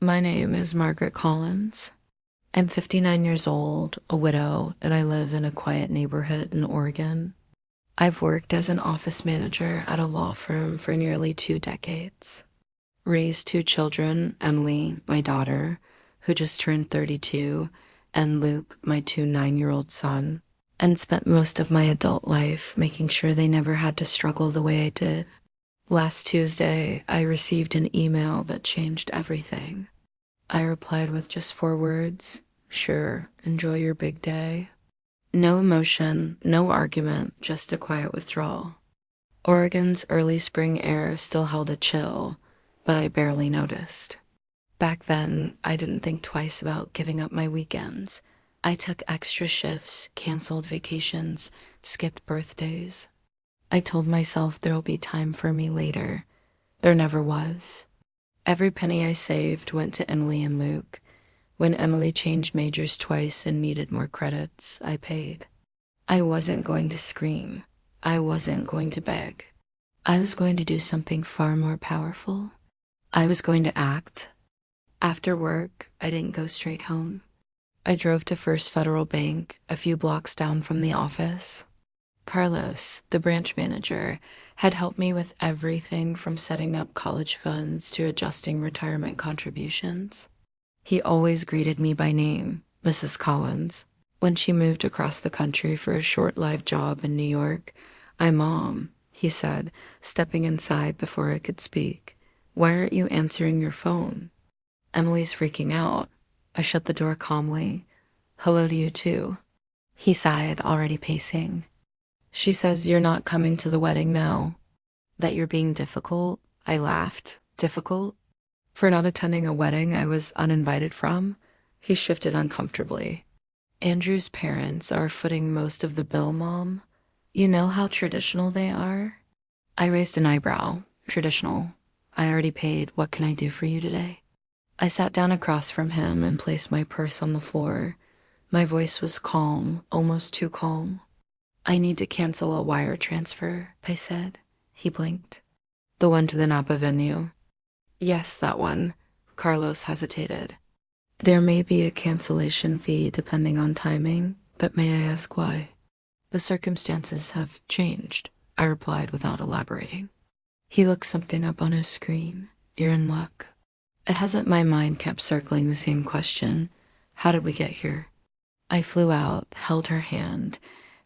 My name is Margaret Collins. I'm 59 years old, a widow, and I live in a quiet neighborhood in Oregon. I've worked as an office manager at a law firm for nearly 2 decades. Raised two children, Emily, my daughter, who just turned 32, and Luke, my 2 9-year-old son, and spent most of my adult life making sure they never had to struggle the way I did. Last Tuesday, I received an email that changed everything. I replied with just 4 words: sure, enjoy your big day. No emotion, no argument, just a quiet withdrawal. Oregon's early spring air still held a chill, but I barely noticed. Back then, I didn't think twice about giving up my weekends. I took extra shifts, canceled vacations, skipped birthdays. I told myself there'll be time for me later. There never was. Every penny I saved went to Emily and Luke. When Emily changed majors twice and needed more credits, I paid. I wasn't going to scream. I wasn't going to beg. I was going to do something far more powerful. I was going to act. After work, I didn't go straight home. I drove to First Federal Bank, a few blocks down from the office. Carlos, the branch manager, had helped me with everything from setting up college funds to adjusting retirement contributions. He always greeted me by name, Mrs. Collins. When she moved across the country for a short-lived job in New York, "I'm Mom," he said, stepping inside before I could speak. "Why aren't you answering your phone?" "Emily's freaking out." I shut the door calmly. "Hello to you too." He sighed, already pacing. "She says you're not coming to the wedding now. That you're being difficult." I laughed. Difficult? For not attending a wedding I was uninvited from? He shifted uncomfortably. "Andrew's parents are footing most of the bill, Mom. You know how traditional they are?" I raised an eyebrow. Traditional. "I already paid. What can I do for you today?" I sat down across from him and placed my purse on the floor. My voice was calm, almost too calm. "I need to cancel a wire transfer," I said. He blinked. "The one to the Napa venue?" "Yes, that one." Carlos hesitated. "There may be a cancellation fee depending on timing, but may I ask why?" "The circumstances have changed," I replied without elaborating. He looked something up on his screen. "You're in luck." It hasn't. My mind kept circling the same question. How did we get here? I flew out, held her hand,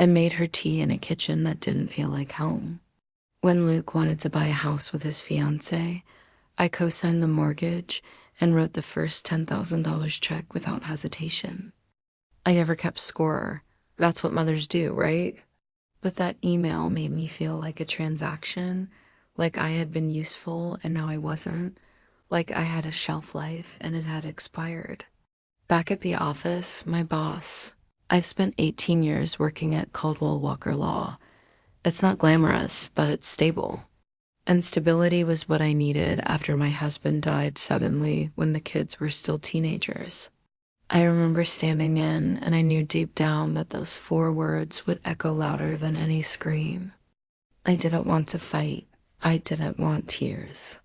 and made her tea in a kitchen that didn't feel like home. When Luke wanted to buy a house with his fiancée, I co-signed the mortgage and wrote the first $10,000 check without hesitation. I never kept score. That's what mothers do, right? But that email made me feel like a transaction, like I had been useful and now I wasn't, like I had a shelf life and it had expired. Back at the office, my boss. I've spent 18 years working at Caldwell Walker Law. It's not glamorous, but it's stable. And stability was what I needed after my husband died suddenly when the kids were still teenagers. I remember standing in, and I knew deep down that those 4 words would echo louder than any scream. I didn't want to fight. I didn't want tears.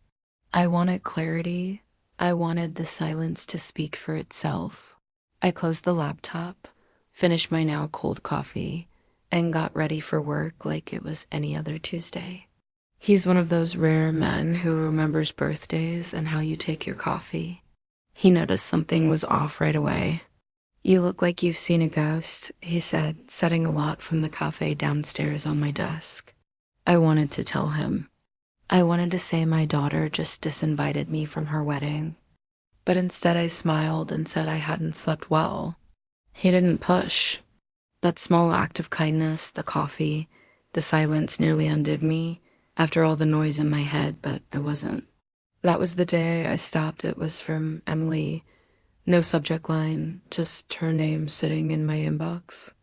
I wanted clarity. I wanted the silence to speak for itself. I closed the laptop, finished my now cold coffee, and got ready for work like it was any other Tuesday. He's one of those rare men who remembers birthdays and how you take your coffee. He noticed something was off right away. "You look like you've seen a ghost," he said, setting a lot from the cafe downstairs on my desk. I wanted to tell him. I wanted to say my daughter just disinvited me from her wedding. But instead I smiled and said I hadn't slept well. He didn't push. That small act of kindness, the coffee, the silence nearly undid me. After all the noise in my head, but I wasn't. That was the day I stopped. It was from Emily. No subject line, just her name sitting in my inbox.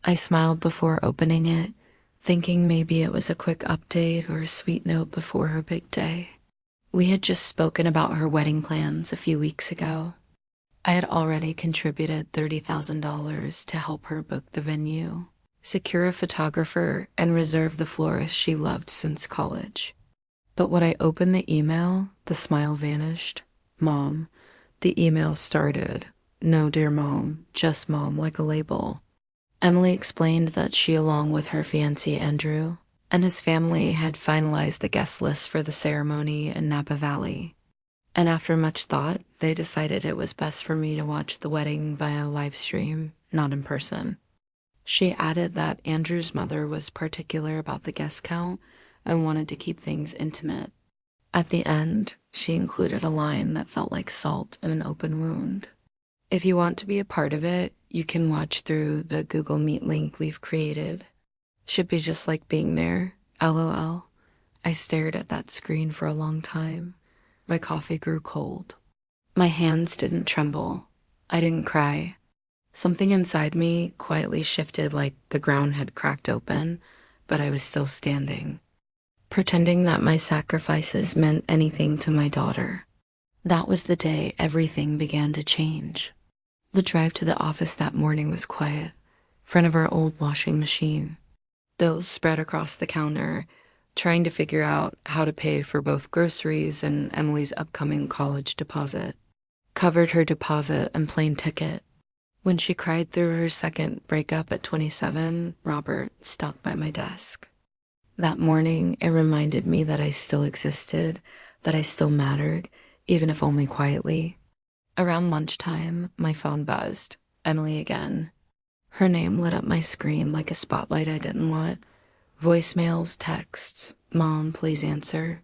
I smiled before opening it, thinking maybe it was a quick update or a sweet note before her big day. We had just spoken about her wedding plans a few weeks ago. I had already contributed $30,000 to help her book the venue, secure a photographer, and reserve the florist she loved since college. But when I opened the email, the smile vanished. "Mom, The email started, "No, dear mom, just mom," like a label. Emily explained that she, along with her fiancé Andrew, and his family had finalized the guest list for the ceremony in Napa Valley. And after much thought, they decided it was best for me to watch the wedding via live stream, not in person. She added that Andrew's mother was particular about the guest count and wanted to keep things intimate. At the end, she included a line that felt like salt in an open wound. "If you want to be a part of it, you can watch through the Google Meet link we've created. Should be just like being there, LOL." I stared at that screen for a long time. My coffee grew cold. My hands didn't tremble. I didn't cry. Something inside me quietly shifted like the ground had cracked open, but I was still standing, pretending that my sacrifices meant anything to my daughter. That was the day everything began to change. The drive to the office that morning was quiet, in front of our old washing machine. Bills spread across the counter, trying to figure out how to pay for both groceries and Emily's upcoming college deposit. Covered her deposit and plane ticket. When she cried through her second breakup at 27, Robert stopped by my desk. That morning, it reminded me that I still existed, that I still mattered, even if only quietly. Around lunchtime, my phone buzzed. Emily again. Her name lit up my screen like a spotlight I didn't want. Voicemails, texts. "Mom, please answer."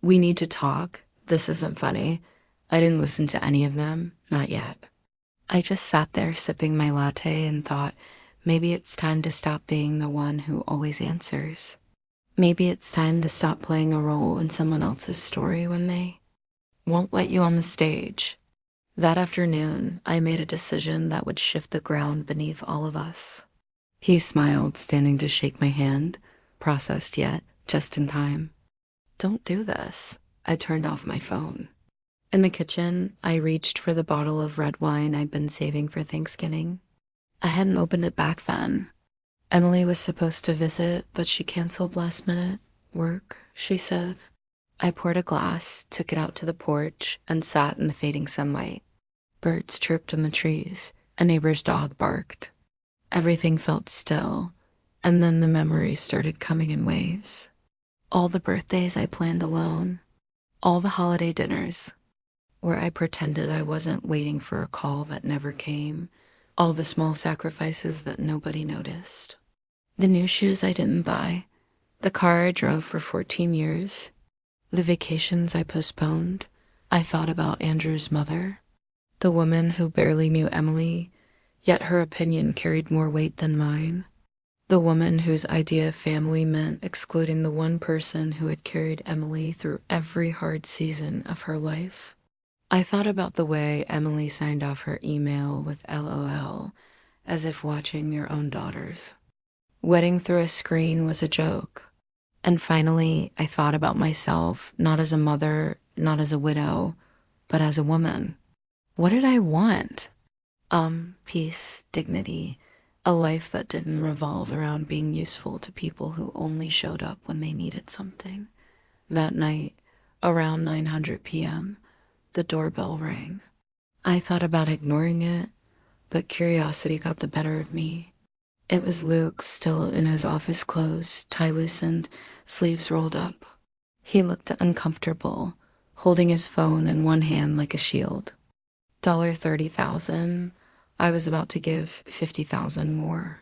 "We need to talk. This isn't funny." I didn't listen to any of them, not yet. I just sat there sipping my latte and thought, maybe it's time to stop being the one who always answers. Maybe it's time to stop playing a role in someone else's story when they won't let you on the stage. That afternoon, I made a decision that would shift the ground beneath all of us. He smiled, standing to shake my hand, processed yet, just in time. "Don't do this." I turned off my phone. In the kitchen, I reached for the bottle of red wine I'd been saving for Thanksgiving. I hadn't opened it back then. Emily was supposed to visit, but she canceled last minute. "Work," she said. I poured a glass, took it out to the porch, and sat in the fading sunlight. Birds chirped in the trees. A neighbor's dog barked. Everything felt still, and then the memories started coming in waves. All the birthdays I planned alone. All the holiday dinners where I pretended I wasn't waiting for a call that never came. All the small sacrifices that nobody noticed. The new shoes I didn't buy. The car I drove for 14 years. The vacations I postponed. I thought about Andrew's mother. The woman who barely knew Emily, yet her opinion carried more weight than mine. The woman whose idea of family meant excluding the one person who had carried Emily through every hard season of her life. I thought about the way Emily signed off her email with LOL, as if watching your own daughters. Wedding through a screen was a joke. And finally, I thought about myself, not as a mother, not as a widow, but as a woman. What did I want? Peace, dignity, a life that didn't revolve around being useful to people who only showed up when they needed something. That night, around 9:00 p.m., the doorbell rang. I thought about ignoring it, but curiosity got the better of me. It was Luke, still in his office clothes, tie loosened, sleeves rolled up. He looked uncomfortable, holding his phone in one hand like a shield. $30,000. I was about to give 50,000 more.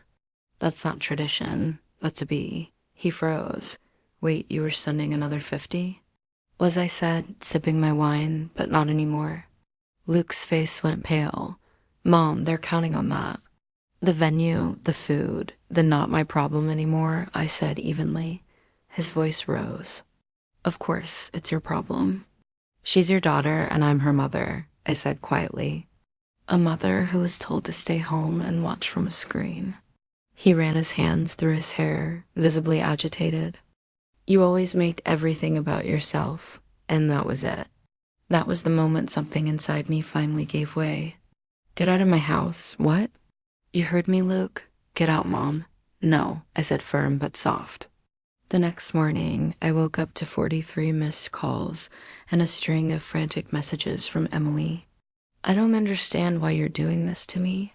That's not tradition. That's a B. He froze. Wait, you were sending another 50? Was I said, sipping my wine, but not anymore. Luke's face went pale. Mom, they're counting on that. The venue, the food, the not my problem anymore, I said evenly. His voice rose. Of course, it's your problem. She's your daughter and I'm her mother, I said quietly. A mother who was told to stay home and watch from a screen. He ran his hands through his hair, visibly agitated. You always made everything about yourself, and that was it. That was the moment something inside me finally gave way. Get out of my house. What? You heard me, Luke? Get out, Mom. No, I said firm but soft. The next morning, I woke up to 43 missed calls and a string of frantic messages from Emily. I don't understand why you're doing this to me.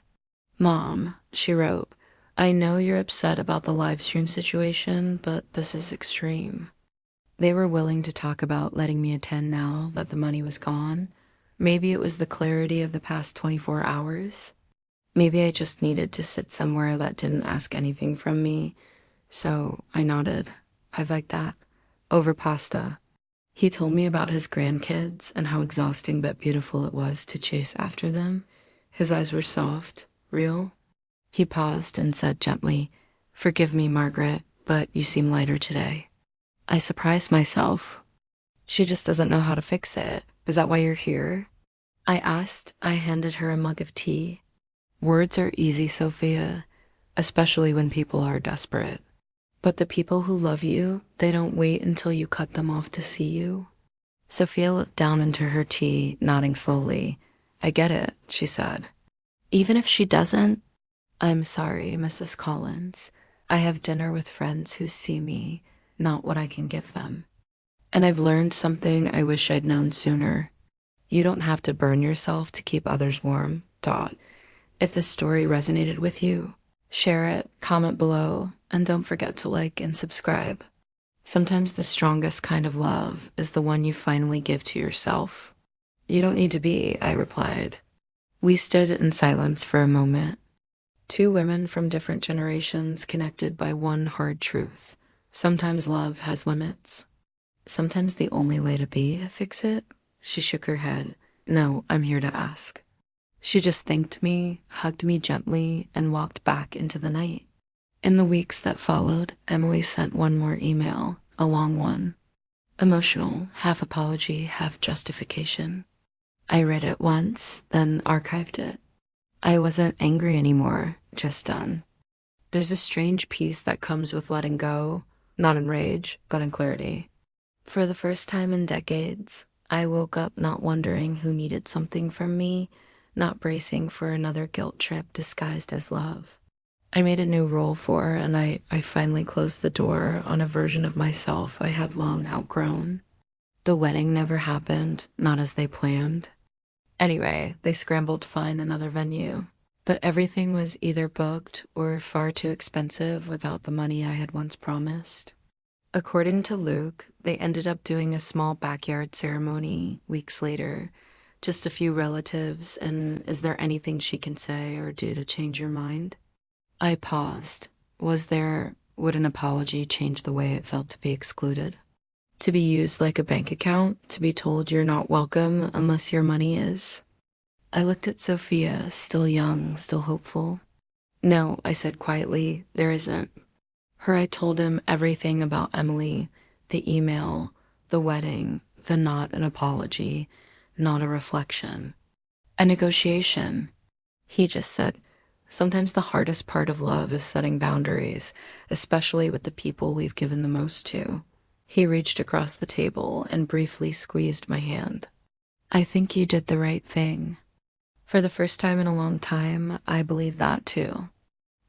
Mom, she wrote, I know you're upset about the live stream situation, but this is extreme. They were willing to talk about letting me attend now that the money was gone. Maybe it was the clarity of the past 24 hours. Maybe I just needed to sit somewhere that didn't ask anything from me. So I nodded. I'd like that. Over pasta. He told me about his grandkids and how exhausting but beautiful it was to chase after them. His eyes were soft, real. He paused and said gently, Forgive me, Margaret, but you seem lighter today. I surprised myself. She just doesn't know how to fix it. Is that why you're here? I asked. I handed her a mug of tea. Words are easy, Sophia, especially when people are desperate. But the people who love you, they don't wait until you cut them off to see you. Sophia looked down into her tea, nodding slowly. I get it, she said. Even if she doesn't, I'm sorry, Mrs. Collins. I have dinner with friends who see me, not what I can give them. And I've learned something I wish I'd known sooner. You don't have to burn yourself to keep others warm. Dot. If this story resonated with you, share it, comment below, and don't forget to like and subscribe. Sometimes the strongest kind of love is the one you finally give to yourself. You don't need to be, I replied. We stood in silence for a moment. Two women from different generations connected by one hard truth. Sometimes love has limits. Sometimes the only way to be fix it. She shook her head. No, I'm here to ask. She just thanked me, hugged me gently, and walked back into the night. In the weeks that followed, Emily sent one more email, a long one. Emotional, half apology, half justification. I read it once, then archived it. I wasn't angry anymore, just done. There's a strange peace that comes with letting go, not in rage, but in clarity. For the first time in decades, I woke up not wondering who needed something from me, not bracing for another guilt trip disguised as love. I made a new rule for, and I finally closed the door on a version of myself I had long outgrown. The wedding never happened, not as they planned. Anyway, they scrambled to find another venue, but everything was either booked or far too expensive without the money I had once promised. According to Luke, they ended up doing a small backyard ceremony weeks later. Just a few relatives, and is there anything she can say or do to change your mind? I paused. Would an apology change the way it felt to be excluded? To be used like a bank account, to be told you're not welcome unless your money is? I looked at Sophia, still young, still hopeful. No, I said quietly, there isn't. Her I told him everything about Emily, the email, the wedding, the not an apology, not a reflection. A negotiation. He just said, sometimes the hardest part of love is setting boundaries, especially with the people we've given the most to. He reached across the table and briefly squeezed my hand. I think you did the right thing. For the first time in a long time, I believe that too.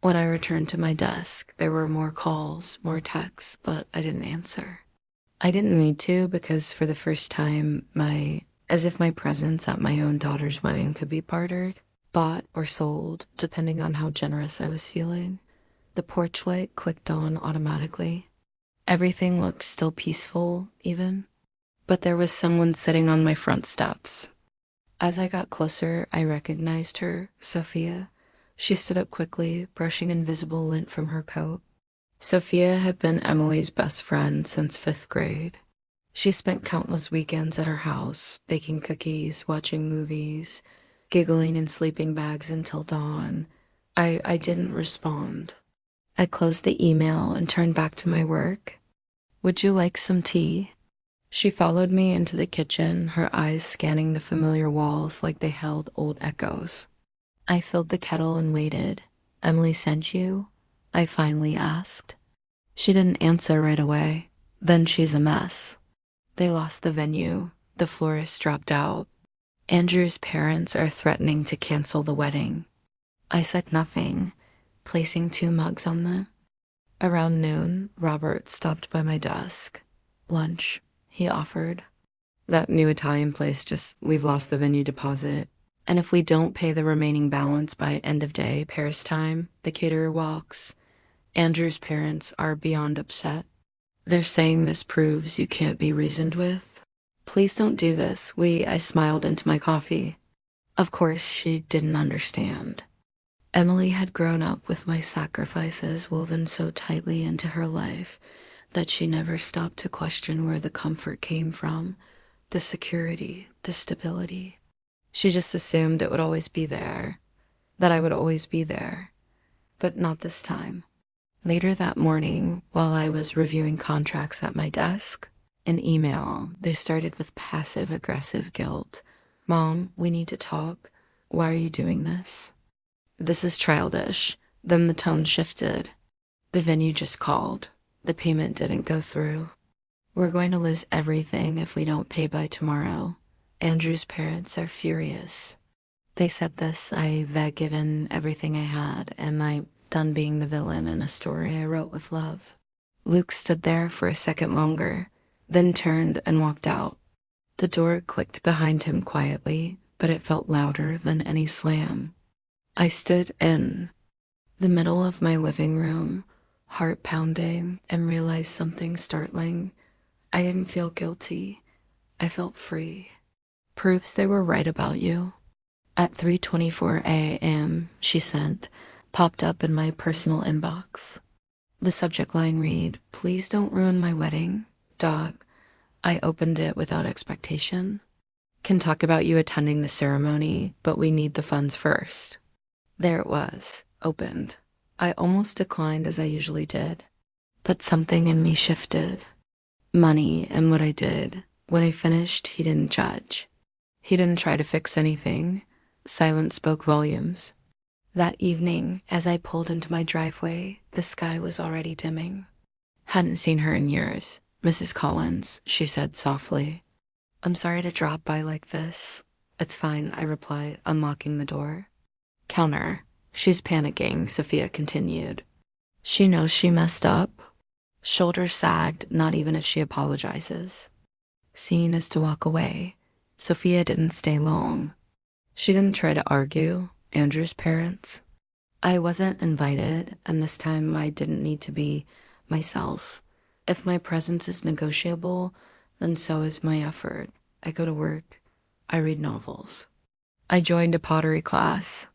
When I returned to my desk, there were more calls, more texts, but I didn't answer. I didn't need to because for the first time, as if my presence at my own daughter's wedding could be bartered, bought or sold, depending on how generous I was feeling. The porch light clicked on automatically. Everything looked still peaceful, even. But there was someone sitting on my front steps. As I got closer, I recognized her, Sophia. She stood up quickly, brushing invisible lint from her coat. Sophia had been Emily's best friend since 5th grade. She spent countless weekends at her house, baking cookies, watching movies, giggling in sleeping bags until dawn. I didn't respond. I closed the email and turned back to my work. Would you like some tea? She followed me into the kitchen, her eyes scanning the familiar walls like they held old echoes. I filled the kettle and waited. Emily sent you? I finally asked. She didn't answer right away. Then she's a mess. They lost the venue. The florist dropped out. Andrew's parents are threatening to cancel the wedding. I said nothing, placing 2 mugs on them. Around noon, Robert stopped by my desk. Lunch, he offered. That new Italian place, we've lost the venue deposit. And if we don't pay the remaining balance by end of day, Paris time, the caterer walks. Andrew's parents are beyond upset. They're saying this proves you can't be reasoned with. Please don't do this. I smiled into my coffee. Of course, she didn't understand. Emily had grown up with my sacrifices woven so tightly into her life that she never stopped to question where the comfort came from, the security, the stability. She just assumed it would always be there, that I would always be there. But not this time. Later that morning, while I was reviewing contracts at my desk, an email, they started with passive-aggressive guilt. Mom, we need to talk. Why are you doing this? This is childish. Then the tone shifted. The venue just called. The payment didn't go through. We're going to lose everything if we don't pay by tomorrow. Andrew's parents are furious. They said this, I've given everything I had, and I'm done being the villain in a story I wrote with love. Luke stood there for a second longer, then turned and walked out. The door clicked behind him quietly, but it felt louder than any slam. I stood in the middle of my living room, heart pounding, and realized something startling. I didn't feel guilty. I felt free. Proves they were right about you. At 3:24 a.m., she sent, popped up in my personal inbox. The subject line read, "Please don't ruin my wedding. Dog." I opened it without expectation. "Can talk about you attending the ceremony, but we need the funds first." There it was, opened. I almost declined as I usually did, but something in me shifted. Money and what I did. When I finished, he didn't judge. He didn't try to fix anything. Silence spoke volumes. That evening, as I pulled into my driveway, the sky was already dimming. Hadn't seen her in years. "Mrs. Collins," she said softly. "I'm sorry to drop by like this." "It's fine," I replied, unlocking the door. Counter. "She's panicking," Sophia continued. "She knows she messed up." Shoulders sagged, not even if she apologizes. Seen as to walk away. Sophia didn't stay long. She didn't try to argue. Andrew's parents. I wasn't invited, and this time I didn't need to be myself. If my presence is negotiable, then so is my effort. I go to work. I read novels. I joined a pottery class.